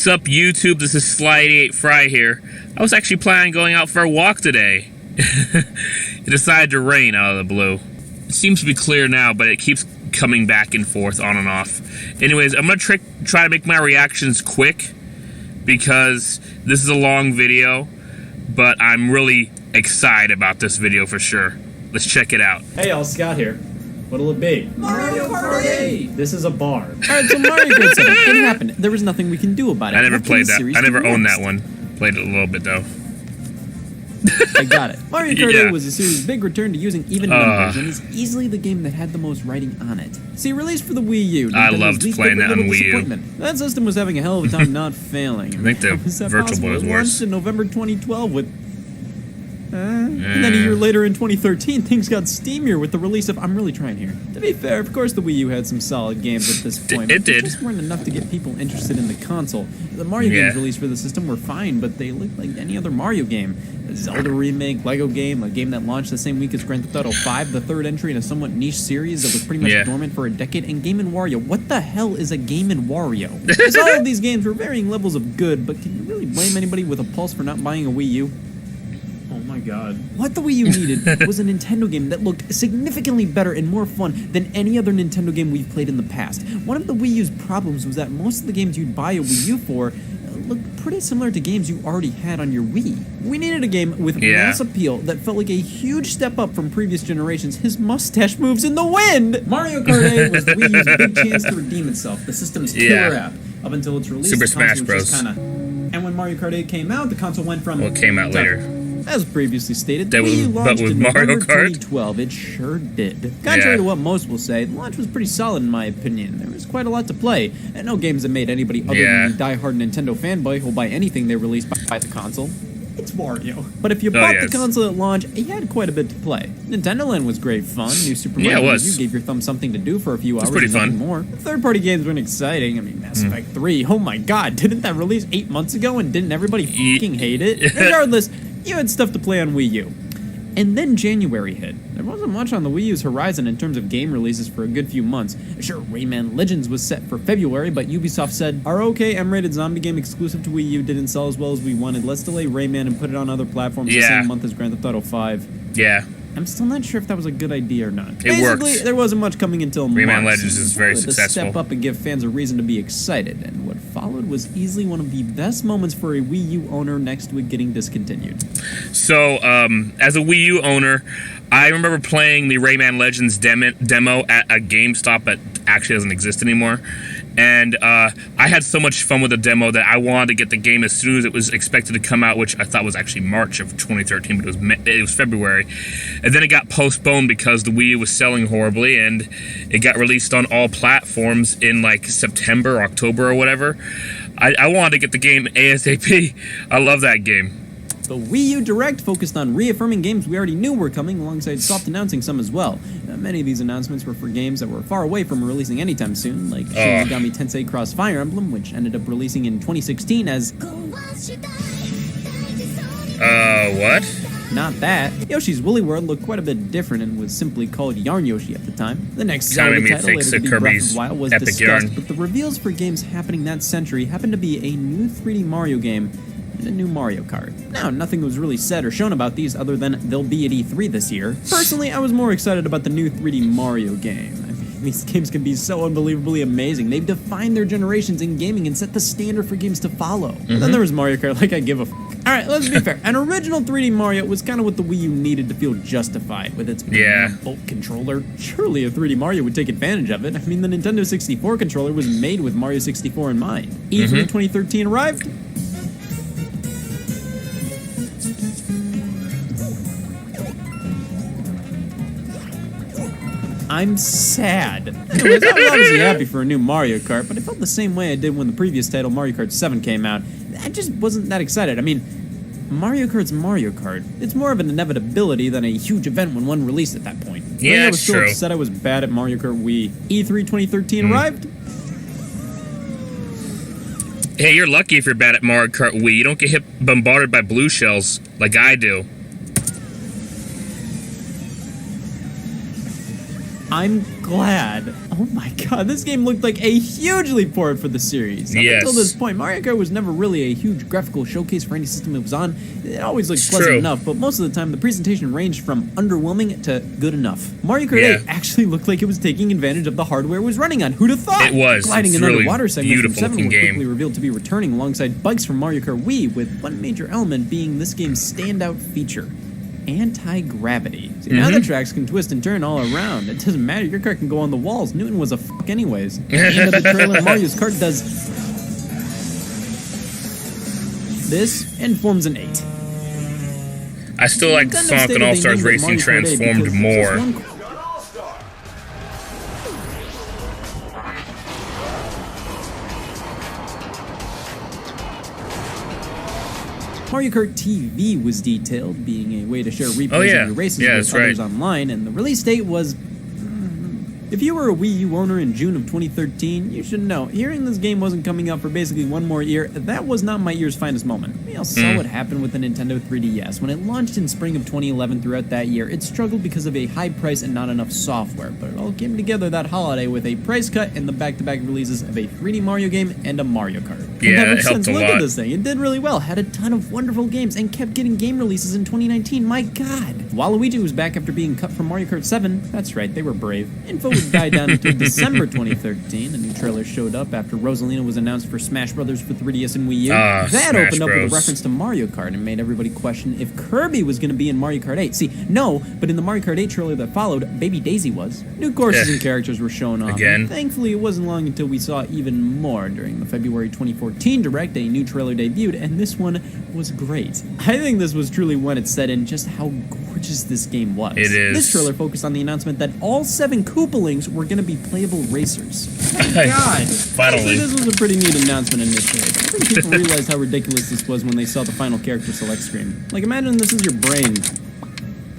What's up, YouTube? This is Sly88 Fry here. I was actually planning on going out for a walk today. It decided to rain out of the blue. It seems to be clear now, but it keeps coming back and forth, on and off. Anyways, I'm gonna try to make my reactions quick because this is a long video, but I'm really excited about this video for sure. Let's check it out. Hey y'all, Scott here. What'll it be? Mario Kart 8! This is a bar. Alright, so Mario Kart 7, it happened. There was nothing we can do about it. I never played that. I never owned that one. Played it a little bit though. I got it. Mario Kart Yeah. 8 was a series' big return to using even numbers, and is easily the game that had the most writing on it. See, released for the Wii U, I Nintendo's loved least playing that on favorite Wii U. disappointment. That system was having a hell of a time not failing. I think the How was that Virtual possible? Boy was It worse. launched in November 2012 with... And then a year later in 2013, things got steamier with the release of... I'm really trying here. To be fair, of course the Wii U had some solid games at this point. It but did. They just weren't enough to get people interested in the console. The Mario games released for the system were fine, but they looked like any other Mario game. A Zelda remake, Lego game, a game that launched the same week as Grand Theft Auto 5, the third entry in a somewhat niche series that was pretty much dormant for a decade, and Game & Wario. What the hell is a Game & Wario? As all of these games were varying levels of good, but can you really blame anybody with a pulse for not buying a Wii U? Oh my god. What the Wii U needed was a Nintendo game that looked significantly better and more fun than any other Nintendo game we've played in the past. One of the Wii U's problems was that most of the games you'd buy a Wii U for looked pretty similar to games you already had on your Wii. We needed a game with mass appeal that felt like a huge step up from previous generations. His mustache moves in the wind! Mario Kart 8 was the Wii U's big chance to redeem itself, the system's killer app. Up until its release, Super the console Smash was Bros. just and when Mario Kart 8 came out, the console went from... Well, it came out later. As previously stated, That the Wii U was- but launched with in Mario November Kart? 2012. It sure did. Contrary to what most will say, the launch was pretty solid in my opinion. There was quite a lot to play, and no games that made anybody other than the die-hard Nintendo fanboy who'll buy anything they release by the console. It's Wario. But if you bought the console at launch, you had quite a bit to play. Nintendo Land was great fun. New Super Mario U gave your thumb something to do for a few hours. Pretty fun. More. Third-party games weren't exciting. I mean, Mass Effect 3. Oh my god, didn't that release 8 months ago and didn't everybody fucking hate it? Regardless, you had stuff to play on Wii U. And then January hit. There wasn't much on the Wii U's horizon in terms of game releases for a good few months. Sure, Rayman Legends was set for February, but Ubisoft said, our OK M-rated zombie game exclusive to Wii U didn't sell as well as we wanted. Let's delay Rayman and put it on other platforms the same month as Grand Theft Auto 5. Yeah. I'm still not sure if that was a good idea or not. Basically, worked. There wasn't much coming until March. Rayman Legends is very successful. To step up and give fans a reason to be excited, and what followed was easily one of the best moments for a Wii U owner next to it getting discontinued. So, as a Wii U owner, I remember playing the Rayman Legends demo at a GameStop that actually doesn't exist anymore. And I had so much fun with the demo that I wanted to get the game as soon as it was expected to come out, which I thought was actually March of 2013, but it was February. And then it got postponed because the Wii U was selling horribly, and it got released on all platforms in like September, October, or whatever. I wanted to get the game ASAP. I love that game. The Wii U Direct focused on reaffirming games we already knew were coming, alongside soft announcing some as well. Many of these announcements were for games that were far away from releasing anytime soon, like Shin Megami Tensei Cross Fire Emblem, which ended up releasing in 2016 as... What? Not that. Yoshi's Woolly World looked quite a bit different and was simply called Yarn Yoshi at the time. The next Zelda title, later to be Breath of the Wild, was discussed, but the reveals for games happening that century happened to be a new 3D Mario game and a new Mario Kart. Now, nothing was really said or shown about these other than they'll be at E3 this year. Personally, I was more excited about the new 3D Mario game. I mean, these games can be so unbelievably amazing. They've defined their generations in gaming and set the standard for games to follow. But then there was Mario Kart, like I give a f***. Alright, let's be fair. An original 3D Mario was kind of what the Wii U needed to feel justified with its Bolt controller. Surely a 3D Mario would take advantage of it. I mean, the Nintendo 64 controller was made with Mario 64 in mind. E3 2013 arrived. I'm sad. Anyways, I was obviously happy for a new Mario Kart, but I felt the same way I did when the previous title, Mario Kart 7, came out. I just wasn't that excited. I mean, Mario Kart's Mario Kart. It's more of an inevitability than a huge event when one released at that point. Yeah, I was so upset I was bad at Mario Kart Wii. E3 2013 arrived. Hey, you're lucky if you're bad at Mario Kart Wii. You don't get bombarded by blue shells like I do. I'm glad. Oh my god, this game looked like a huge leap forward for the series. Up until this point, Mario Kart was never really a huge graphical showcase for any system it was on. It always looked pleasant enough, but most of the time the presentation ranged from underwhelming to good enough. Mario Kart 8 actually looked like it was taking advantage of the hardware it was running on. Who'd have thought? It was. Gliding and underwater segments from 7 were game. quickly revealed to be returning alongside bikes from Mario Kart Wii, with one major element being this game's standout feature: anti-gravity. See, now the tracks can twist and turn all around. It doesn't matter, your car can go on the walls. Newton was a fuck anyways. At the end of the trailer, Mario's Kart does this and forms an 8. I still like Sonic and All-Stars Racing Transformed more. Mario Kart TV was detailed, being a way to share replays of your races with others online, and the release date was... If you were a Wii U owner in June of 2013, you should know, hearing this game wasn't coming out for basically one more year, that was not my year's finest moment. We all saw what happened with the Nintendo 3DS. When it launched in spring of 2011 throughout that year, it struggled because of a high price and not enough software, but it all came together that holiday with a price cut and the back-to-back releases of a 3D Mario game and a Mario Kart. Yeah, and ever it helped since, a look lot. at this thing. It did really well, had a ton of wonderful games, and kept getting game releases in 2019. My god! Waluigi was back after being cut from Mario Kart 7. That's right, they were brave. Info would die down until December 2013. A new trailer showed up after Rosalina was announced for Smash Bros. For 3DS and Wii U. That opened up with a reference to Mario Kart and made everybody question if Kirby was going to be in Mario Kart 8. See, no, but in the Mario Kart 8 trailer that followed, Baby Daisy was. New courses and characters were shown off. And thankfully, it wasn't long until we saw even more during the February 2014 Direct. A new trailer debuted, and this one was great. I think this was truly when it set in just how gorgeous this game was. It is. This trailer focused on the announcement that all 7 Koopalings were going to be playable racers. My god! Finally. This was a pretty neat announcement initially. I think people realized how ridiculous this was when they saw the final character select screen. Like, imagine this is your brain.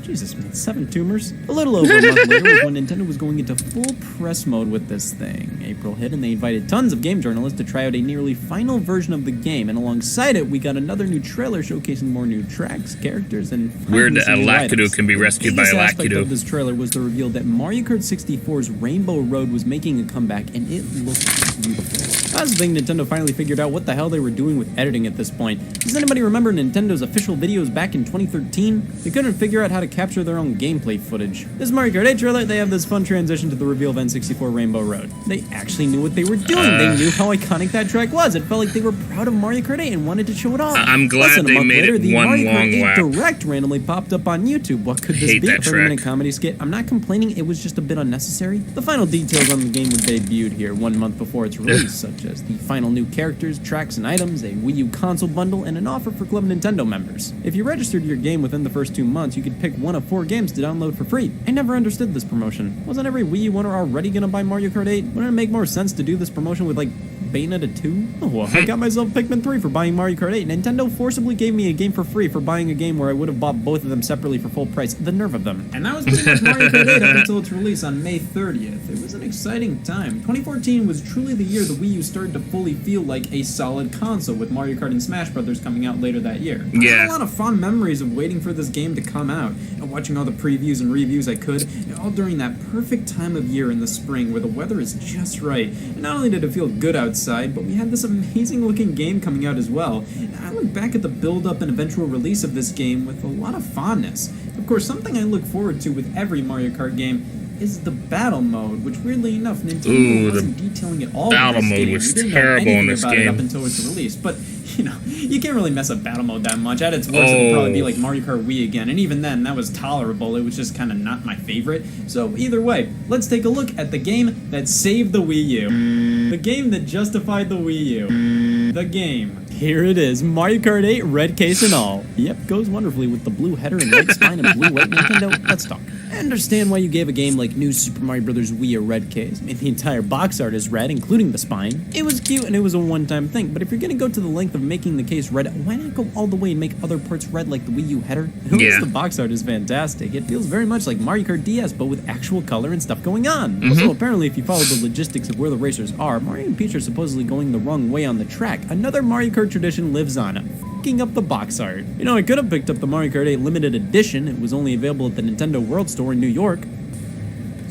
Jesus, man, 7 tumors? A little over a month later was when Nintendo was going into full press mode with this thing. April hit and they invited tons of game journalists to try out a nearly final version of the game, and alongside it, we got another new trailer showcasing more new tracks, characters, and weird that a Lakitu can be rescued by a Lakitu. The biggest aspect of Lakitu. this trailer was the reveal that Mario Kart 64's Rainbow Road was making a comeback, and it looked beautiful. That's the thing, Nintendo finally figured out what the hell they were doing with editing at this point. Does anybody remember Nintendo's official videos back in 2013? They couldn't figure out how to capture their own gameplay footage. This Mario Kart 8 trailer, they have this fun transition to the reveal of N64 Rainbow Road. They actually knew what they were doing. They knew how iconic that track was. It felt like they were proud of Mario Kart 8 and wanted to show it off. I'm glad they made it the one Mario Kart long 8 lap. Direct randomly popped up on YouTube. What could this be? A 30-minute comedy skit? I'm not complaining, it was just a bit unnecessary. The final details on the game were debuted here 1 month before its release, such as the final new characters, tracks, and items, a Wii U console bundle, and an offer for Club Nintendo members. If you registered your game within the first 2 months, you could pick one of 4 games to download for free. I never understood this promotion. Wasn't every Wii U owner already gonna buy Mario Kart 8? Wouldn't it make more sense to do this promotion with, like, Bayonetta 2? Oh, well, I got myself Pikmin 3 for buying Mario Kart 8. Nintendo forcibly gave me a game for free for buying a game where I would have bought both of them separately for full price. The nerve of them. And that was pretty much Mario Kart 8 up until its release on May 30th. It was an exciting time. 2014 was truly the year the Wii U started to fully feel like a solid console, with Mario Kart and Smash Bros. Coming out later that year. I had a lot of fond memories of waiting for this game to come out, and watching all the previews and reviews I could, all during that perfect time of year in the spring where the weather is just right. And not only did it feel good outside, but we had this amazing looking game coming out as well. And I look back at the build-up and eventual release of this game with a lot of fondness. Of course, something I look forward to with every Mario Kart game is the battle mode, which weirdly enough, Nintendo wasn't detailing at all. Battle mode was terrible in this game up until its release, but you know, you can't really mess up battle mode that much. At its worst, it would probably be like Mario Kart Wii again, and even then, that was tolerable. It was just kind of not my favorite. So either way, let's take a look at the game that saved the Wii U. The game that justified the Wii U. The game. Here it is, Mario Kart 8, red case and all. Yep, goes wonderfully with the blue header and red spine and blue-white Nintendo. Let's talk. I understand why you gave a game like New Super Mario Bros. Wii a red case. I mean, the entire box art is red, including the spine. It was cute and it was a one-time thing, but if you're gonna go to the length of making the case red, why not go all the way and make other parts red like the Wii U header? At least the box art is fantastic. It feels very much like Mario Kart DS, but with actual color and stuff going on. Also, apparently, if you follow the logistics of where the racers are, Mario and Peach are supposedly going the wrong way on the track. Another Mario Kart tradition lives on. F***ing up the box art. You know, I could have picked up the Mario Kart 8 limited edition. It was only available at the Nintendo World Store in New York.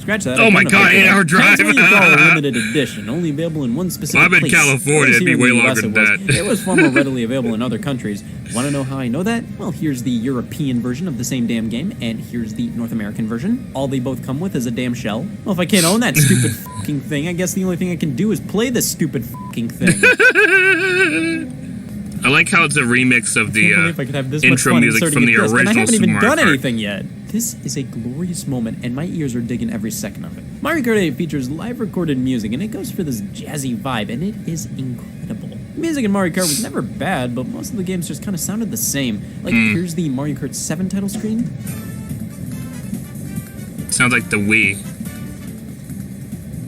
Scratch that. Oh my God, 8-hour drive. That's what you call a limited edition, only available in one specific place. I'm in California, it'd be way longer than that. It was far more readily available in other countries. Want to know how I know that? Well, here's the European version of the same damn game, and here's the North American version. All they both come with is a damn shell. Well, if I can't own that stupid fucking thing, I guess the only thing I can do is play this stupid fucking thing. I like how it's a remix of the intro music from the original. And I haven't even done Kart. anything yet. This is a glorious moment, and my ears are digging every second of it. Mario Kart 8 features live recorded music, and it goes for this jazzy vibe, and it is incredible. Music in Mario Kart was never bad, but most of the games just kind of sounded the same. Like, here's the Mario Kart 7 title screen. Sounds like the Wii.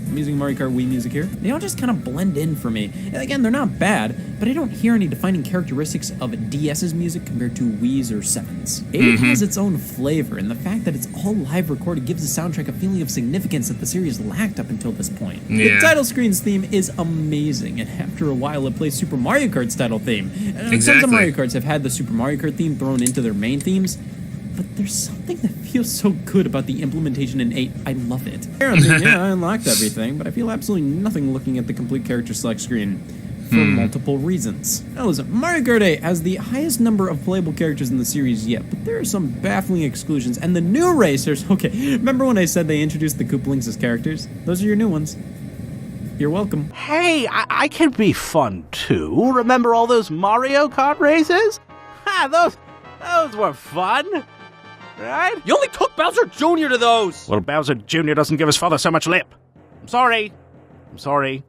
I'm using Mario Kart Wii music here. They all just kind of blend in for me. And again, they're not bad, but I don't hear any defining characteristics of DS's music compared to Wii's or 7's. 8 has its own flavor, and the fact that it's all live recorded gives the soundtrack a feeling of significance that the series lacked up until this point. Yeah. The title screen's theme is amazing, and after a while it plays Super Mario Kart's title theme. Tons of Mario Karts have had the Super Mario Kart theme thrown into their main themes, but there's something that feels so good about the implementation in 8. I love it. Apparently, yeah, I unlocked everything, but I feel absolutely nothing looking at the complete character select screen for multiple reasons. Now listen, Mario Kart 8 has the highest number of playable characters in the series yet, but there are some baffling exclusions, and the new racers, okay, remember when I said they introduced the Koopalings as characters? Those are your new ones. You're welcome. Hey, I can be fun too. Remember all those Mario Kart races? Ha, those were fun. Right? You only took Bowser Jr. to those! Well, Bowser Jr. doesn't give his father so much lip. I'm sorry.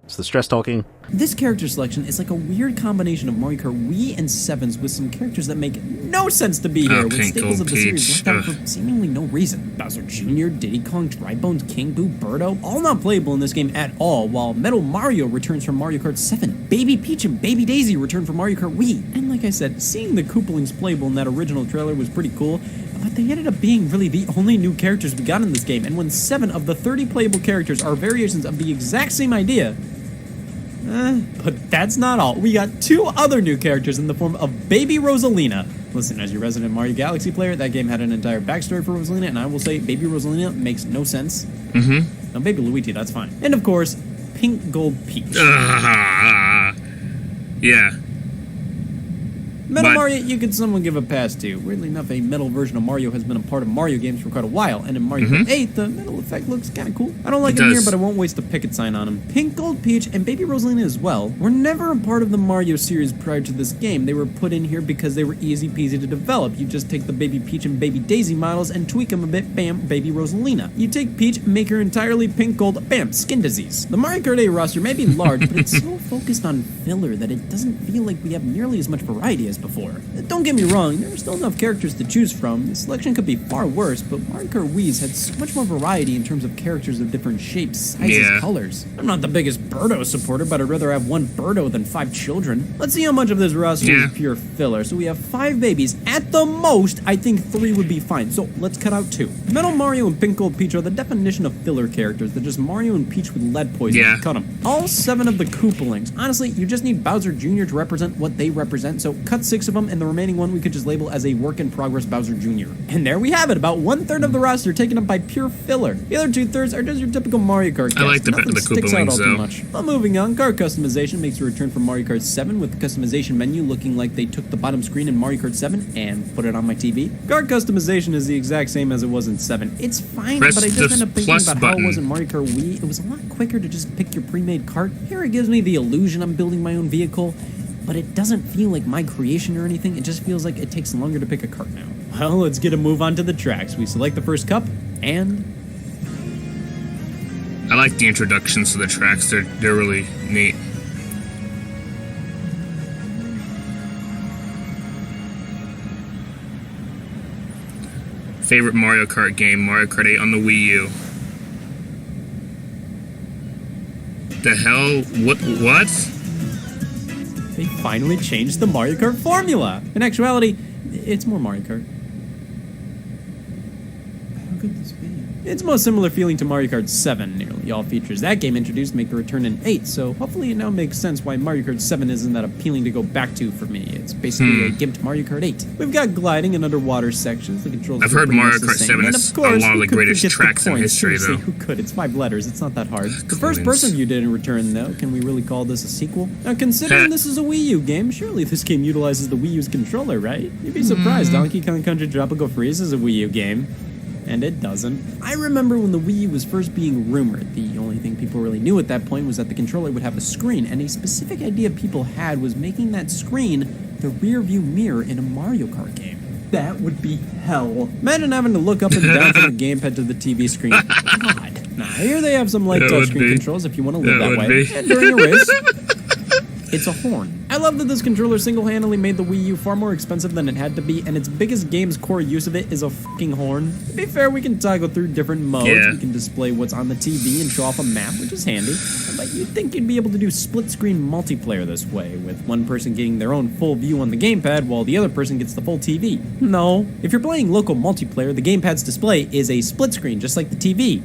It's the stress talking. This character selection is like a weird combination of Mario Kart Wii and 7's with some characters that make no sense to be here, with staples of the series left out for seemingly no reason. Bowser Jr., Diddy Kong, Drybones, King Boo, Birdo, all not playable in this game at all, while Metal Mario returns from Mario Kart 7. Baby Peach and Baby Daisy return from Mario Kart Wii. And like I said, seeing the Koopalings playable in that original trailer was pretty cool, but they ended up being really the only new characters we got in this game, and when 7 of the 30 playable characters are variations of the exact same idea, but that's not all. We got 2 other new characters in the form of Baby Rosalina. Listen, as your resident Mario Galaxy player, that game had an entire backstory for Rosalina, and I will say Baby Rosalina makes no sense. Now, Baby Luigi, that's fine. And of course, Pink Gold Peach. Yeah. Metal Mario, you could somewhat give a pass to. Weirdly enough, a metal version of Mario has been a part of Mario games for quite a while, and in Mario Kart 8, the metal effect looks kind of cool. I don't like him here, but I won't waste a picket sign on him. Pink Gold Peach and Baby Rosalina as well were never a part of the Mario series prior to this game. They were put in here because they were easy peasy to develop. You just take the Baby Peach and Baby Daisy models and tweak them a bit, bam, Baby Rosalina. You take Peach, make her entirely pink gold, bam, skin disease. The Mario Kart 8 roster may be large, but it's so focused on filler that it doesn't feel like we have nearly as much variety as before. Don't get me wrong, there are still enough characters to choose from. The selection could be far worse, but Mario Kart Wii's had so much more variety in terms of characters of different shapes, sizes, colors. I'm not the biggest Birdo supporter, but I'd rather have one Birdo than 5 children. Let's see how much of this roster is pure filler. So we have 5 babies. At the most, I think 3 would be fine. So let's cut out 2. Metal Mario and Pink Gold Peach are the definition of filler characters. They're just Mario and Peach with lead poison. Cut them. All 7 of the Koopalings. Honestly, you just need Bowser Jr. to represent what they represent, so cut 6 of them, and the remaining one we could just label as a work-in-progress Bowser Jr. And there we have it, about 1/3 of the roster taken up by pure filler. The other 2/3 are just your typical Mario Kart cast. I like the Koopalings, though. Much. Well, moving on, Kart customization makes a return from Mario Kart 7 with the customization menu looking like they took the bottom screen in Mario Kart 7 and put it on my TV. Kart customization is the exact same as it was in 7. It's fine, but I just end up thinking about how it was in Mario Kart Wii. It was a lot quicker to just pick your pre-made kart. Here it gives me the illusion I'm building my own vehicle, but it doesn't feel like my creation or anything. It just feels like it takes longer to pick a cart now. Well, let's get a move on to the tracks. We select the first cup, and I like the introductions to the tracks. They're really neat. Favorite Mario Kart game, Mario Kart 8 on the Wii U. The hell? What? They finally changed the Mario Kart formula. In actuality, it's more Mario Kart. How could this be? It's most similar feeling to Mario Kart 7. Nearly all features that game introduced make a return in 8, so hopefully it now makes sense why Mario Kart 7 isn't that appealing to go back to for me. It's basically a gimped Mario Kart 8. We've got gliding and underwater sections. The controls I've heard Mario Kart 7 is a lot of the greatest tracks in history, though. Who could? It's 5 letters. It's not that hard. The first-person view didn't return, though. Can we really call this a sequel? Now, considering this is a Wii U game, surely this game utilizes the Wii U's controller, right? You'd be surprised. Donkey Kong Country Tropical Freeze is a Wii U game. And it doesn't. I remember when the Wii U was first being rumored, the only thing people really knew at that point was that the controller would have a screen, and a specific idea people had was making that screen the rear view mirror in a Mario Kart game. That would be hell. Imagine having to look up and down from the gamepad to the TV screen. God. Now, here they have some light touchscreen controls if you want to live that way. And during a race, it's a horn. I love that this controller single-handedly made the Wii U far more expensive than it had to be, and its biggest game's core use of it is a fucking horn. To be fair, we can toggle through different modes. Yeah. We can display what's on the TV and show off a map, which is handy. But you'd think you'd be able to do split-screen multiplayer this way, with one person getting their own full view on the gamepad while the other person gets the full TV. No. If you're playing local multiplayer, the gamepad's display is a split screen, just like the TV.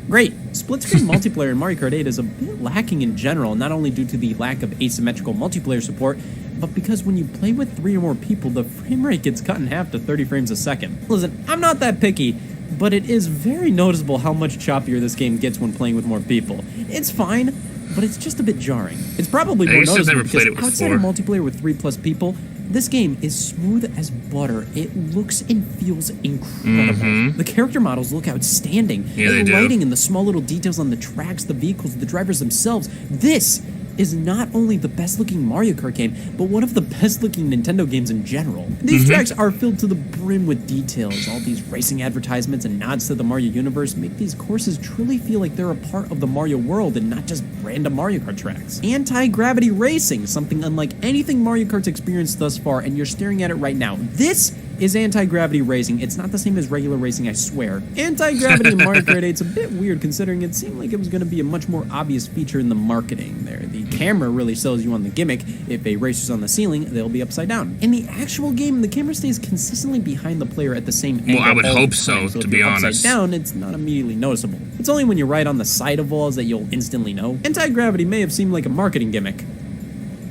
Great. Split-screen multiplayer in Mario Kart 8 is a bit lacking in general, not only due to the lack of asymmetrical multiplayer support, but because when you play with 3 or more people, the frame rate gets cut in half to 30 frames a second. Listen, I'm not that picky, but it is very noticeable how much choppier this game gets when playing with more people. It's fine, but it's just a bit jarring. It's probably more noticeable because outside of multiplayer with 3+ people, this game is smooth as butter. It looks and feels incredible. The character models look outstanding. Yeah, they the lighting do. and the small little details on the tracks, the vehicles, the drivers themselves. This is not only the best-looking Mario Kart game, but one of the best-looking Nintendo games in general. These tracks are filled to the brim with details. All these racing advertisements and nods to the Mario universe make these courses truly feel like they're a part of the Mario world and not just random Mario Kart tracks. Anti-gravity racing, something unlike anything Mario Kart's experienced thus far, and you're staring at it right now. This is anti-gravity racing. It's not the same as regular racing, I swear. Anti-gravity in Mario Kart 8's a bit weird considering it seemed like it was going to be a much more obvious feature in the marketing there. The camera really sells you on the gimmick. If a racer's on the ceiling, they'll be upside down. In the actual game, the camera stays consistently behind the player at the same angle. Well, I would hope so, to be honest. Upside down, it's not immediately noticeable. It's only when you're right on the side of walls that you'll instantly know. Anti-gravity may have seemed like a marketing gimmick.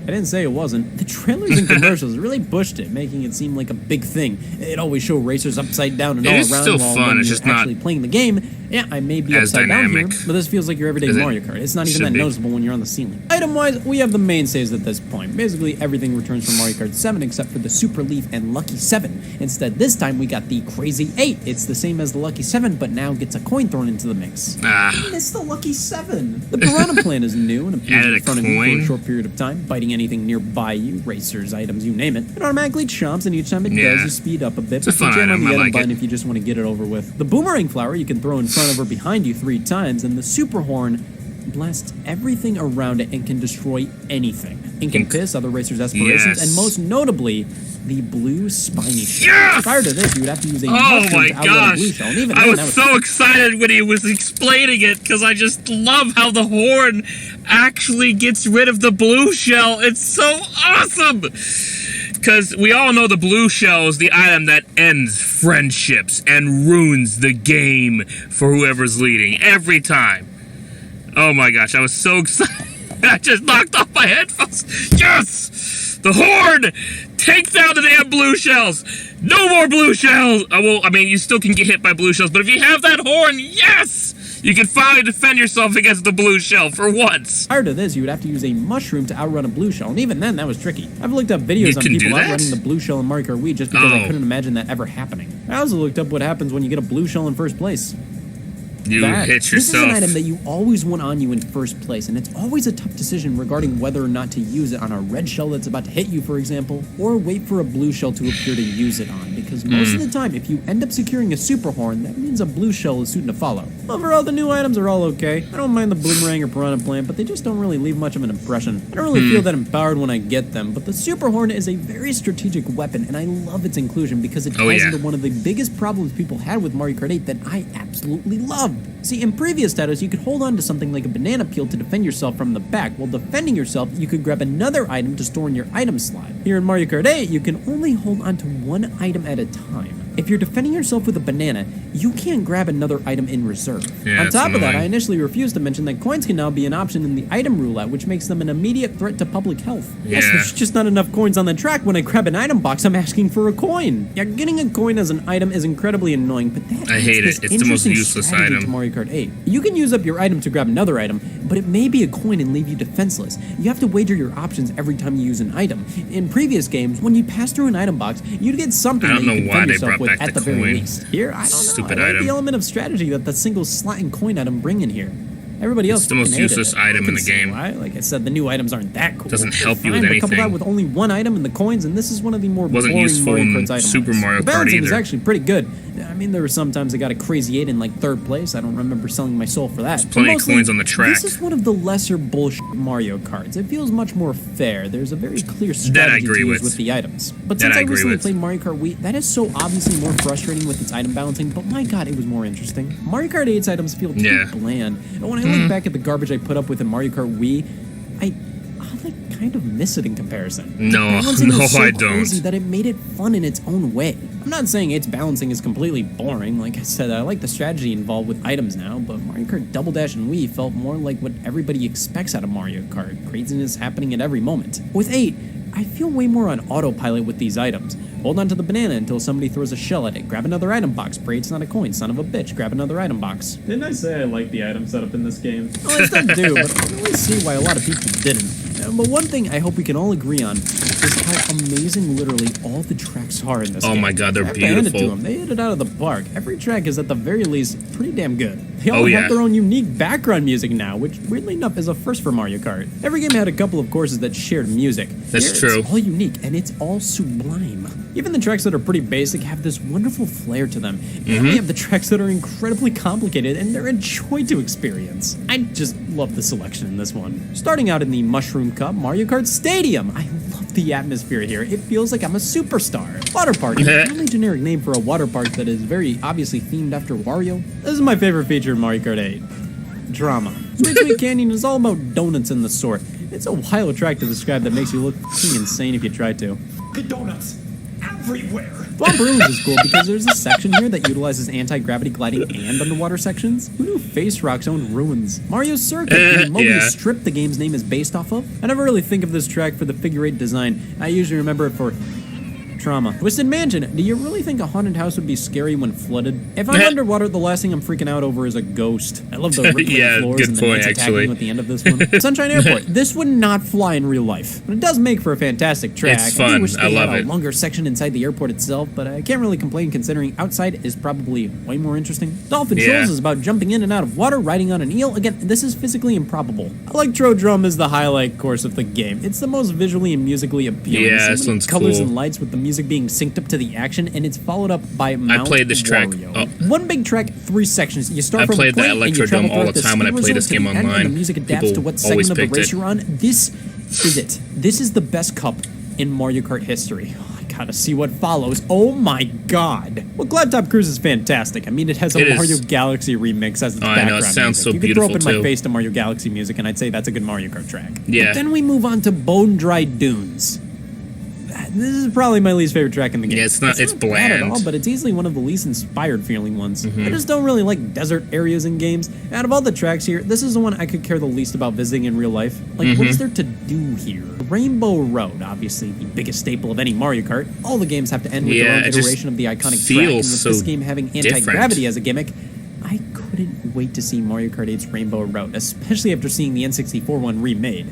I didn't say it wasn't. The trailers and commercials really pushed it, making it seem like a big thing. It always show racers upside down and all around still while fun. when It's you're just not actually playing the game. Yeah, I may be as upside dynamic down here, but this feels like your everyday as it Mario Kart. It's not even that should be. noticeable when you're on the ceiling. Item-wise, we have the mainstays at this point. Basically, everything returns from Mario Kart 7 except for the Super Leaf and Lucky 7. Instead, this time we got the Crazy 8. It's the same as the Lucky 7, but now gets a coin thrown into the mix. It's the Lucky 7. The Piranha Plant is new and appears in front of you for a short period of time, biting anything nearby you, racers, items, you name it. It automatically chomps, and each time it does, you speed up a bit. It's a fun jam on item. the I item like button it. if you just want to get it over with. The Boomerang Flower you can throw in front of or behind you 3 times, and the Super Horn blasts everything around it and can destroy anything. Ink and piss, other racers' aspirations, and most notably, the blue spiny shell. Yes! Prior to this, you would have to use a Oh mushroom my to outrun a gosh! blue shell, and even I then, was that so excited when he was explaining it because I just love how the horn actually gets rid of the blue shell. It's so awesome! Because we all know the blue shell is the item that ends friendships and ruins the game for whoever's leading every time. Oh my gosh, I was so excited. I just knocked off my headphones. Yes! The horn! Take down the damn blue shells! No more blue shells! Well, I mean, you still can get hit by blue shells, but if you have that horn, yes! You can finally defend yourself against the blue shell for once. Prior to this, you would have to use a mushroom to outrun a blue shell, and even then, that was tricky. I've looked up videos on people outrunning the blue shell in Mario Kart Wii just because I couldn't imagine that ever happening. I also looked up what happens when you get a blue shell in first place. You hit yourself. This is an item that you always want on you in first place, and it's always a tough decision regarding whether or not to use it on a red shell that's about to hit you, for example, or wait for a blue shell to appear to use it on, because most of the time, if you end up securing a super horn, that means a blue shell is soon to follow. Overall, the new items are all okay. I don't mind the boomerang or piranha plant, but they just don't really leave much of an impression. I don't really feel that empowered when I get them, but the super horn is a very strategic weapon, and I love its inclusion because it ties into one of the biggest problems people had with Mario Kart 8 that I absolutely loved. See, in previous titles, you could hold on to something like a banana peel to defend yourself from the back. While defending yourself, you could grab another item to store in your item slot. Here in Mario Kart 8, you can only hold on to one item at a time. If you're defending yourself with a banana, you can't grab another item in reserve. Yeah, On top of that, I annoying. initially refused to mention that coins can now be an option in the item roulette, which makes them an immediate threat to public health. Yes, Yeah. there's just not enough coins on the track. When I grab an item box, I'm asking for a coin. Yeah, getting a coin as an item is incredibly annoying, but that I adds hate this it. It's the most interesting useless strategy item. to Mario Kart 8. You can use up your item to grab another item, but it may be a coin and leave you defenseless. You have to wager your options every time you use an item. In previous games, when you pass through an item box, you'd get something I that don't you know can why defend they yourself brought with back at the the very coin. least. Here, I don't Stupid know. I like item. the element of strategy that the single slot and coin item bring in here. Everybody else It's the most fucking hated useless it. item I in can the see game. why. Like I said, the new items aren't that cool. Doesn't They're help you fine, with but couple that anything. with only one item in the coins, and this is one of the more Wasn't boring useful Mario in Kart's item Super lists. Mario The Kart balancing is either. actually pretty good. I mean, there were some times I got a crazy 8 in like 3rd place. I don't remember selling my soul for that. There's plenty of Mostly, coins on the track. This is one of the lesser bullshit Mario Karts. It feels much more fair. There's a very clear That I strategy to agree use with. the items. But That since I I agree recently with. played Mario Kart Wii, that is so obviously more frustrating with its item balancing, but my god, it was more interesting. Mario Kart 8's items feel too Yeah. bland. And when I look back at the garbage I put up with in Mario Kart Wii, I like kind of miss it in comparison. No, The balancing no, was so I don't. crazy that it made it fun in its own way. I'm not saying its balancing is completely boring. Like I said, I like the strategy involved with items now, but Mario Kart Double Dash and Wii felt more like what everybody expects out of Mario Kart. Craziness happening at every moment. With 8, I feel way more on autopilot with these items. Hold on to the banana until somebody throws a shell at it. Grab another item box. Pray it's not a coin. Son of a bitch. Grab another item box. Didn't I say I like the item setup in this game? Well, I still do, but I can really see why a lot of people didn't. But one thing I hope we can all agree on is how amazing literally all the tracks are in this Oh game. my god, they're I have to hand it to beautiful. them. They hit it out of the park. Every track is at the very least pretty damn good. They all Oh, have yeah. their own unique background music now, which weirdly enough is a first for Mario Kart. Every game had a couple of courses that shared music. That's Here, true. It's all unique and it's all sublime. Even the tracks that are pretty basic have this wonderful flair to them. And we have the tracks that are incredibly complicated and they're a joy to experience. I just love the selection in this one. Starting out in the Mushroom Cup, Mario Kart Stadium. I love the atmosphere here. It feels like I'm a superstar. Water Park is a really generic name for a water park that is very obviously themed after Wario. This is my favorite feature in Mario Kart 8. Drama. Sweet Sweet Canyon is all about donuts and the sort. It's a wild track to describe that makes you look f***ing insane if you try to. The donuts everywhere. Swamp Ruins is cool because there's a section here that utilizes anti-gravity gliding and underwater sections. Who knew Face Rock's own ruins? Hyrule Circuit, the Mobius yeah. strip the game's name is based off of. I never really think of this track for the figure 8 design. I usually remember it for trauma. Twisted Mansion, do you really think a haunted house would be scary when flooded? If I'm underwater, the last thing I'm freaking out over is a ghost. I love the rippling Yeah, floors good and the point, knights attacking actually. you at the end of this one. Sunshine Airport, this would not fly in real life, but it does make for a fantastic track. It's I do fun. wish I they love had a it. longer section inside the airport itself, but I can't really complain considering outside is probably way more interesting. Dolphin Yeah. Shoals is about jumping in and out of water, riding on an eel. Again, this is physically improbable. Electrodrome is the highlight course of the game. It's the most visually and musically appealing. Yeah, So this many one's colors cool. and lights with the music being synced up to the action, and it's followed up by Mount played this track. Wario. Oh. One big track, 3 sections. You start I from played a the point and you travel Electrodrome all throughout the time when I ski played this resort to game the end, and online. the music adapts to People what segment always of the picked race it. you're on. This is it. This is the best cup in Mario Kart history. Oh, I gotta see what follows. Oh my god. Well, Glad Top Cruise is fantastic. I mean, it has a It is. Mario Galaxy remix as its Oh, I know, background it sounds music. so You could throw up in beautiful, my too. face to Mario Galaxy music, and I'd say that's a good Mario Kart track. Yeah. But then we move on to Bone Dry Dunes. This is probably my least favorite track in the game. Yeah, it's not- it's bad bland. at all, but it's easily one of the least inspired feeling ones. I just don't really like desert areas in games. Out of all the tracks here, this is the one I could care the least about visiting in real life. Like, what is there to do here? Rainbow Road, obviously the biggest staple of any Mario Kart. All the games have to end with their Yeah, own it just iteration of the iconic track, and with feels this so game having anti-gravity as a gimmick, I couldn't wait to see Mario Kart 8's Rainbow Road, especially after seeing the N64 one remade.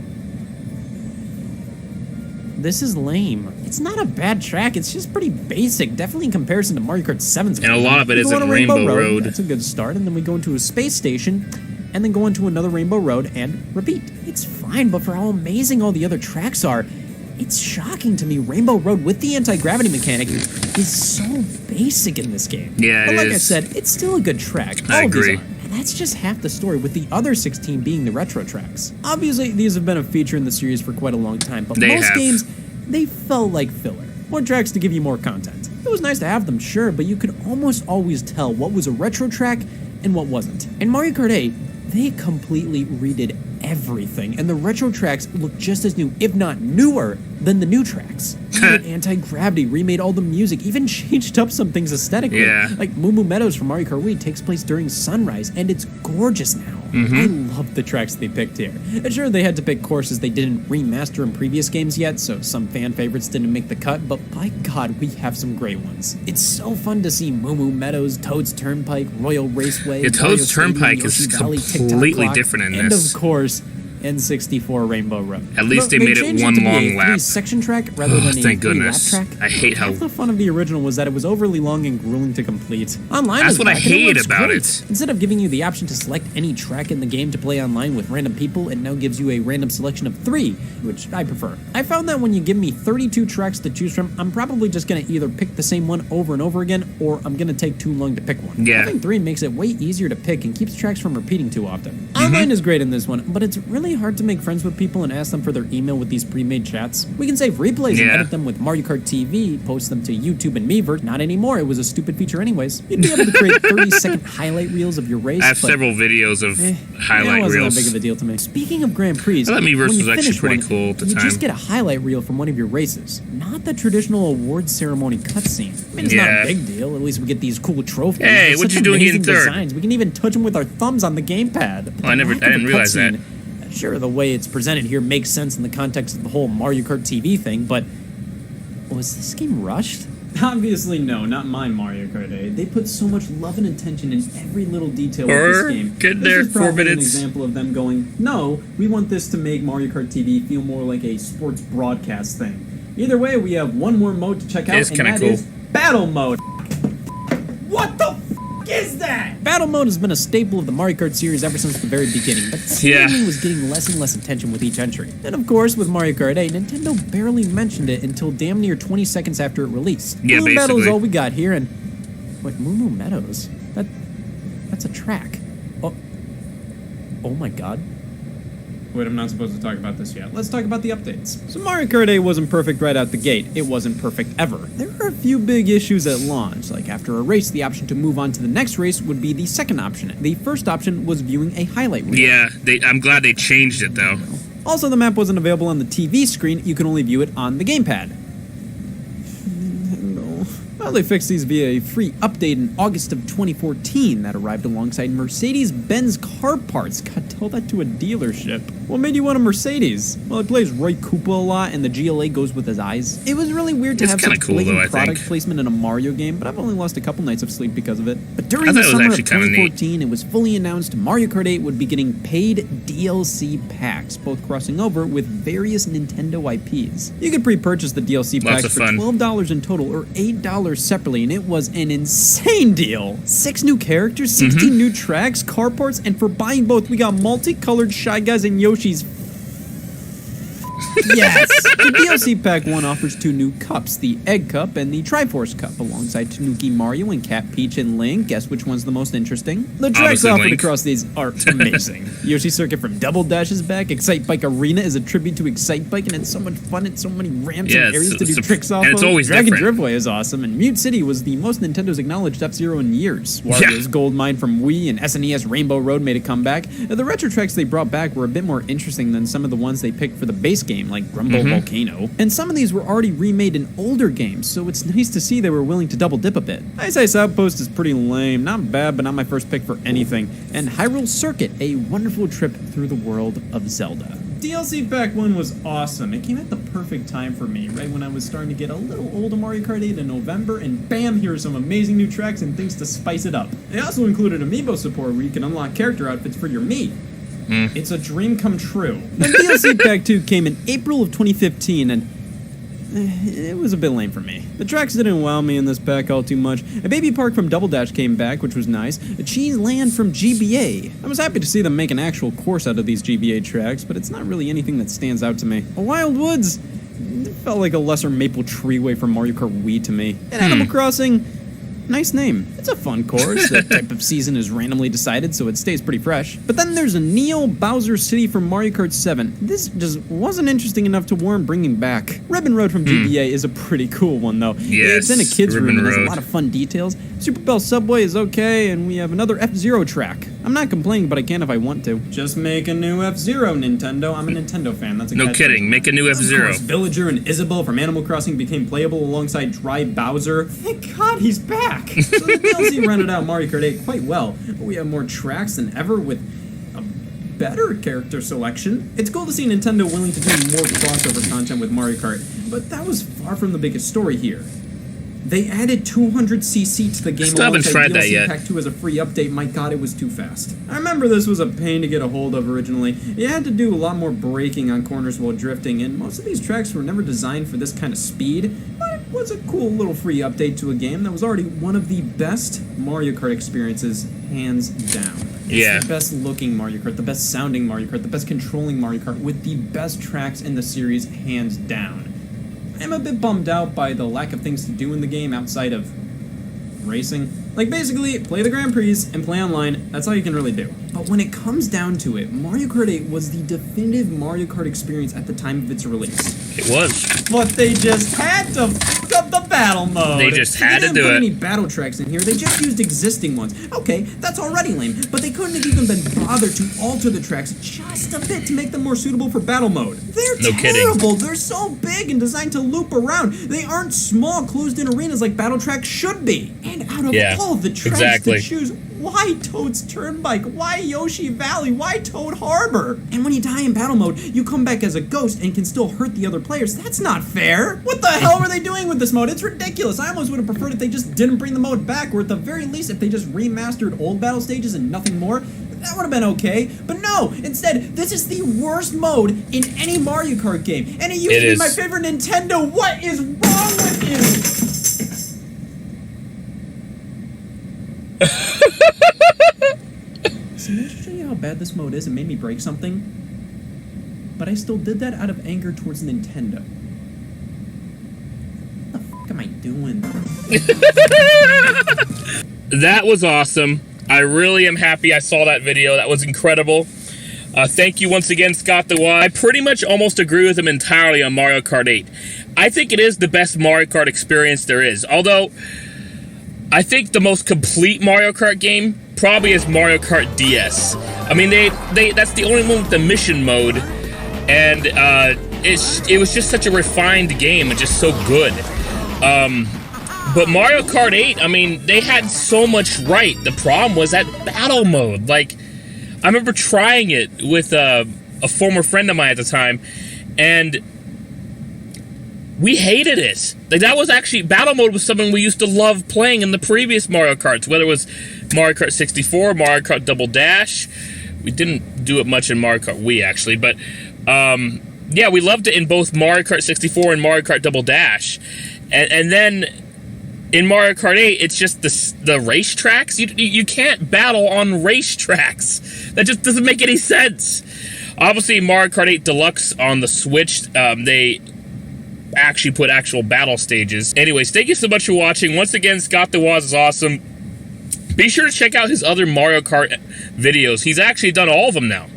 This is lame. It's not a bad track, it's just pretty basic, definitely in comparison to Mario Kart 7's. And a lot of it We go isn't on a Rainbow Road. That's a good start, and then we go into a space station, and then go into another Rainbow Road, and repeat. It's fine, but for how amazing all the other tracks are, it's shocking to me Rainbow Road with the anti-gravity mechanic is so basic in this game. Yeah, but it like I is. said, it's still a good track. I All of these agree. are. And that's just half the story, with the other 16 being the retro tracks. Obviously, these have been a feature in the series for quite a long time, but They most have. games, they felt like filler. More tracks to give you more content. It was nice to have them, sure, but you could almost always tell what was a retro track and what wasn't. In Mario Kart 8, they completely redid everything, and the retro tracks look just as new, if not newer, than the new tracks. added anti-gravity, remade all the music, even changed up some things aesthetically. Yeah. Like Moo Moo Meadows from Mario Kart Wii takes place during sunrise, and it's gorgeous now. I love the tracks they picked here. Sure, they had to pick courses they didn't remaster in previous games yet, so some fan favorites didn't make the cut, but by God, we have some great ones. It's so fun to see Moo Moo Meadows, Toad's Turnpike, Royal Raceway, Yeah, Toad's Turnpike is completely different in and this. of course, N64 Rainbow Road. At least they made it changed one to be long a lap. 3-section track rather than a Thank 3-lap goodness. track. I hate how... Half the fun of the original was that it was overly long and grueling to complete. Online That's is what I back and it hated works about great. it. Instead of giving you the option to select any track in the game to play online with random people, it now gives you a random selection of 3, which I prefer. I found that when you give me 32 tracks to choose from, I'm probably just going to either pick the same one over and over again, or I'm going to take too long to pick one. Yeah. Having 3 makes it way easier to pick and keeps tracks from repeating too often. Online is great in this one, but it's really hard to make friends with people and ask them for their email with these pre-made chats. We can save replays and edit them with Mario Kart TV, post them to YouTube and Miiverse. Not anymore, it was a stupid feature anyways. You'd be able to create 30-second highlight reels of your race. I have several videos of highlight it wasn't reels. that big of a deal to me. Speaking of Grand Prix, I thought Miiverse when you was actually finish pretty one, cool at the you time. just get a highlight reel from one of your races, not the traditional awards ceremony cutscene. I mean, it's not a big deal. At least we get these cool trophies. Hey, They're what such you doing amazing in third? designs. We can even touch them with our thumbs on the gamepad. Oh, I didn't realize that. Sure, the way it's presented here makes sense in the context of the whole Mario Kart TV thing, but was this game rushed? Obviously, no, not my Mario Kart 8. They put so much love and attention in every little detail of Or this game. get This there is 4 probably an minutes. example of them going, no, we want this to make Mario Kart TV feel more like a sports broadcast thing. Either way, we have one more mode to check out, It's and kinda that cool. is Battle Mode. What the f*** is that? Battle mode has been a staple of the Mario Kart series ever since the very beginning, but seemingly was getting less and less attention with each entry. And of course, with Mario Kart 8, Nintendo barely mentioned it until damn near 20 seconds after it released. Yeah, Balloon Battle is basically. all we got here, and... Wait, Moo Moo Meadows? That's a track. Oh my god. Wait, I'm not supposed to talk about this yet. Let's talk about the updates. So Mario Kart 8 wasn't perfect right out the gate. It wasn't perfect ever. There were a few big issues at launch, like after a race, the option to move on to the next race would be the second option. The first option was viewing a highlight reel. Yeah, I'm glad they changed it, though. Also, the map wasn't available on the TV screen, you could only view it on the gamepad. Well, they fixed these via a free update in August of 2014 that arrived alongside Mercedes-Benz car parts. God, tell that to a dealership. What made you want a Mercedes? Well, it plays Roy Koopa a lot, and the GLA goes with his eyes. It was really weird to It's have kinda such cool, though, blatant I product think. placement in a Mario game, but I've only lost a couple nights of sleep because of it. But during I the thought it was summer of actually kinda neat. 2014, it was fully announced Mario Kart 8 would be getting paid DLC packs, both crossing over with various Nintendo IPs. You could pre-purchase the DLC Lots packs of for fun. $12 in total, or $8 separately, and it was an insane deal. 6 new characters, 16 new tracks, car parts, and for buying both, we got multicolored Shy Guys and Yoshi's. Yes! The DLC Pack 1 offers 2 new cups, the Egg Cup and the Triforce Cup, alongside Tanuki Mario and Cat Peach and Link. Guess which one's the most interesting? The tracks Obviously offered Link. across these are amazing. Yoshi Circuit from Double Dash is back, Excite Bike Arena is a tribute to Excite Bike, and it's so much fun, it's so many ramps Yeah, and areas to do it's tricks off and it's of. always Dragon different. Driftway is awesome, and Mute City was the most Nintendo's acknowledged F-Zero in years. Wario's Gold Mine from Wii and SNES Rainbow Road made a comeback. The retro tracks they brought back were a bit more interesting than some of the ones they picked for the base game, like Grumble Volcano. And some of these were already remade in older games, so it's nice to see they were willing to double dip a bit. Ice Ice Outpost is pretty lame, not bad, but not my first pick for anything. And Hyrule Circuit, a wonderful trip through the world of Zelda. DLC Pack 1 was awesome. It came at the perfect time for me, right when I was starting to get a little old on Mario Kart 8 in November, and bam, here are some amazing new tracks and things to spice it up. They also included amiibo support where you can unlock character outfits for your Mii. It's a dream come true. The DLC Pack 2 came in April of 2015, and it was a bit lame for me. The tracks didn't wow me in this pack all too much. A Baby Park from Double Dash came back, which was nice. A Cheese Land from GBA. I was happy to see them make an actual course out of these GBA tracks, but it's not really anything that stands out to me. A Wild Woods, it felt like a lesser Maple Treeway from Mario Kart Wii to me. And Animal Crossing, nice name. It's a fun course. The type of season is randomly decided, so it stays pretty fresh. But then there's a Neo Bowser City from Mario Kart 7. This just wasn't interesting enough to warrant bringing back. Ribbon Road from GBA is a pretty cool one, though. Yes, It's in a kid's room Ribbon and has a Road. lot of fun details. Super Bell Subway is okay, and we have another F-Zero track. I'm not complaining, but I can if I want to. Just make a new F-Zero, Nintendo. I'm a Nintendo fan. That's a no kidding. Make a new F-Zero. Of course, Villager and Isabelle from Animal Crossing became playable alongside Dry Bowser. Thank God he's back. So the DLC rounded out Mario Kart 8 quite well. But we have more tracks than ever with a better character selection. It's cool to see Nintendo willing to do more crossover content with Mario Kart, but that was far from the biggest story here. They added 200cc to the game Still haven't tried that yet. Pack 2 as a free update. My God, it was too fast. I remember this was a pain to get a hold of originally. You had to do a lot more braking on corners while drifting, and most of these tracks were never designed for this kind of speed, but it was a cool little free update to a game that was already one of the best Mario Kart experiences, hands down. It's the best looking Mario Kart, the best sounding Mario Kart, the best controlling Mario Kart, with the best tracks in the series, hands down. I'm a bit bummed out by the lack of things to do in the game outside of racing. Like, basically, play the Grand Prix and play online. That's all you can really do. But when it comes down to it, Mario Kart 8 was the definitive Mario Kart experience at the time of its release. It was. But they just had to fuck up the battle mode. They just had to do it. They didn't put any battle tracks in here. They just used existing ones. Okay, that's already lame. But they couldn't have even been bothered to alter the tracks just a bit to make them more suitable for battle mode. They're terrible. They're so big and designed to loop around. They aren't small, closed-in arenas like battle tracks should be. And out of all the tracks to choose, why Toad's Turnpike? Why Yoshi Valley? Why Toad Harbor? And when you die in battle mode, you come back as a ghost and can still hurt the other players. That's not fair. What the hell were they doing with this mode? It's ridiculous. I almost would have preferred if they just didn't bring the mode back, or at the very least, if they just remastered old battle stages and nothing more. That would have been okay. But no, instead, this is the worst mode in any Mario Kart game. And it used to be my favorite Nintendo. What is wrong with you? See, to show you how bad this mode is, it made me break something. But I still did that out of anger towards Nintendo. What the fuck am I doing? That was awesome. I really am happy I saw that video. That was incredible. Thank you once again, Scott the Wise. I pretty much almost agree with him entirely on Mario Kart 8. I think it is the best Mario Kart experience there is. Although, I think the most complete Mario Kart game probably is Mario Kart DS. I mean, that's the only one with the mission mode, and it was just such a refined game and just so good. But Mario Kart 8, I mean, they had so much right. The problem was that battle mode. Like, I remember trying it with a former friend of mine at the time, and we hated it. Like, that was actually, battle mode was something we used to love playing in the previous Mario Karts, whether it was Mario Kart 64, Mario Kart Double Dash. We didn't do it much in Mario Kart Wii, actually, but, yeah, we loved it in both Mario Kart 64 and Mario Kart Double Dash. And then in Mario Kart 8, it's just the racetracks. You can't battle on racetracks. That just doesn't make any sense. Obviously, Mario Kart 8 Deluxe on the Switch, they actually put actual battle stages. Anyways, thank you so much for watching. Once again, Scott the Waz is awesome. Be sure to check out his other Mario Kart videos. He's actually done all of them now.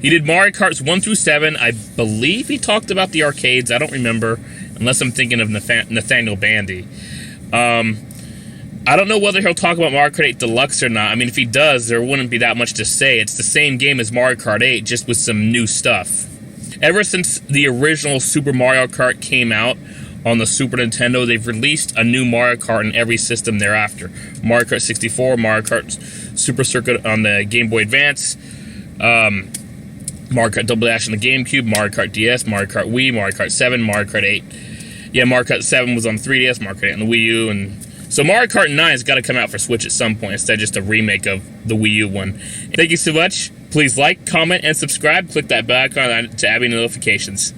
He did Mario Karts 1 through 7. I believe he talked about the arcades. I don't remember, unless I'm thinking of Nathaniel Bandy. I don't know whether he'll talk about Mario Kart 8 Deluxe or not. I mean, if he does, there wouldn't be that much to say. It's the same game as Mario Kart 8, just with some new stuff. Ever since the original Super Mario Kart came out on the Super Nintendo, they've released a new Mario Kart in every system thereafter. Mario Kart 64, Mario Kart Super Circuit on the Game Boy Advance, Mario Kart Double Dash on the GameCube, Mario Kart DS, Mario Kart Wii, Mario Kart 7, Mario Kart 8. Yeah, Mario Kart 7 was on 3DS, Mario Kart 8 on the Wii U, and so Mario Kart 9 has got to come out for Switch at some point instead of just a remake of the Wii U one. Thank you so much. Please like, comment, and subscribe. Click that bell icon to add me notifications.